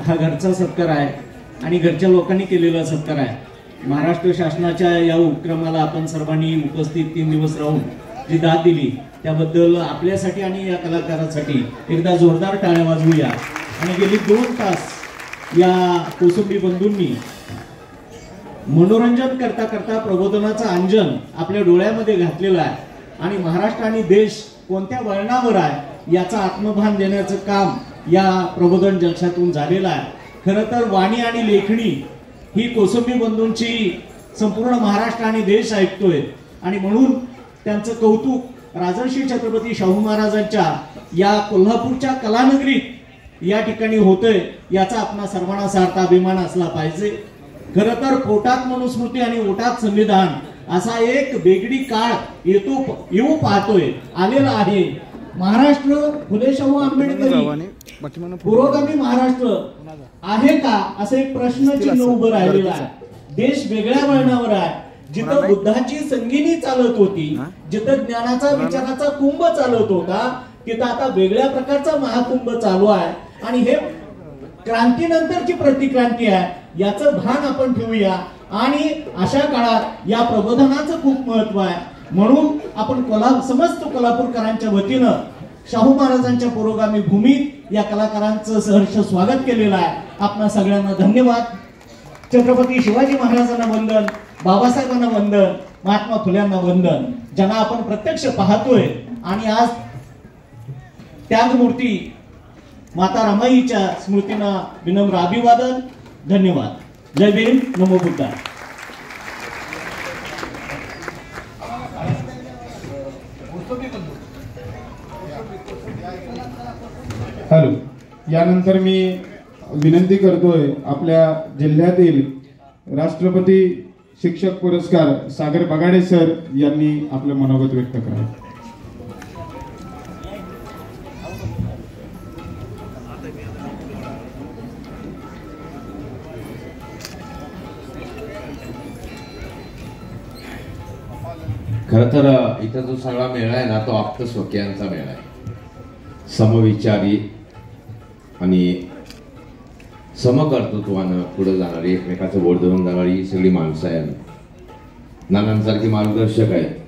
हा घरचा सत्कार आहे आणि घरच्या लोकांनी केलेला सत्कार आहे। महाराष्ट्र शासनाच्या या उपक्रमाला आपण सर्वांनी उपस्थित 3 दिवस राहून जी दाद दिली त्याबद्दल आपल्यासाठी आणि या कलाकारांसाठी एकदा जोरदार टाळ्या वाजवूया। आणि गेली 2 तास या कोसंबी बंधूंनी मनोरंजन करता करता प्रबोधनाचं अंजन आपल्या डोळ्यामध्ये घातलेलं आहे आणि महाराष्ट्र आणि देश कोणत्या वळणावर आहे याचा आत्मभान देण्याचं काम या प्रबोधन जलशातून झालेलं आहे। खरं तर वाणी आणि लेखणी ही कोसंबी बंधूंची संपूर्ण महाराष्ट्र आणि देश ऐकतोय आणि म्हणून त्यांचं कौतुक राजर्षी छत्रपती शाहू महाराजांच्या या कोल्हापूरच्या कलानगरीत या ठिकाणी होतंय याचा आपणा सर्वांना सार्थ अभिमान असला पाहिजे। खरं तर पोटात मनुस्मृती आणि ओटात संविधान असा एक वेगळी काळ येऊ पाहतोय आलेला आहे। महाराष्ट्र फुले शाहू आंबेडकरी पुरोगामी महाराष्ट्र आहे का असं एक प्रश्नचिन्ह उभं राहिलेलं आहे। देश वेगळ्या वळणावर आहे, जिथं बुद्धाची संगीनी चालत होती, जिथं ज्ञानाचा विचाराचा कुंभ चालत होता, तिथं आता वेगळ्या प्रकारचा महाकुंभ चालू आहे आणि हे क्रांतीनंतरची प्रतिक्रांती आहे याचं भान आपण ठेवूया। आणि अशा काळात या प्रबोधनाचं खूप महत्व आहे म्हणून आपण समस्त कोल्हापूरकरांच्या वतीनं शाहू महाराजांच्या पुरोगामी भूमीत या कलाकारांचं सहर्ष स्वागत केलेलं आहे। आपणा सगळ्यांना धन्यवाद। छत्रपती शिवाजी महाराजांना वंदन, बाबासाहेबांना वंदन, महात्मा फुल्यांना वंदन, ज्यांना आपण प्रत्यक्ष पाहतोय आणि आज त्यागमूर्ती माता रमाईच्या स्मृतींना विनम्र अभिवादन। धन्यवाद। जय भीम, नमो बुद्धाय। हॅलो, यानंतर मी विनंती करतोय आपल्या जिल्ह्यातील राष्ट्रपती शिक्षक पुरस्कार सागर बगाडे सर यांनी आपलं मनोगत व्यक्त करावं। खरं तर इथं जो सगळा मेळा आहे ना तो आप्तस्वकीयांचा मेळा आहे। समविचारी आणि समकर्तृत्वानं पुढे जाणारी, एकमेकाचं बोट धरून जाणारी सगळी माणसं आहेत, नानांसारखी मार्गदर्शक आहेत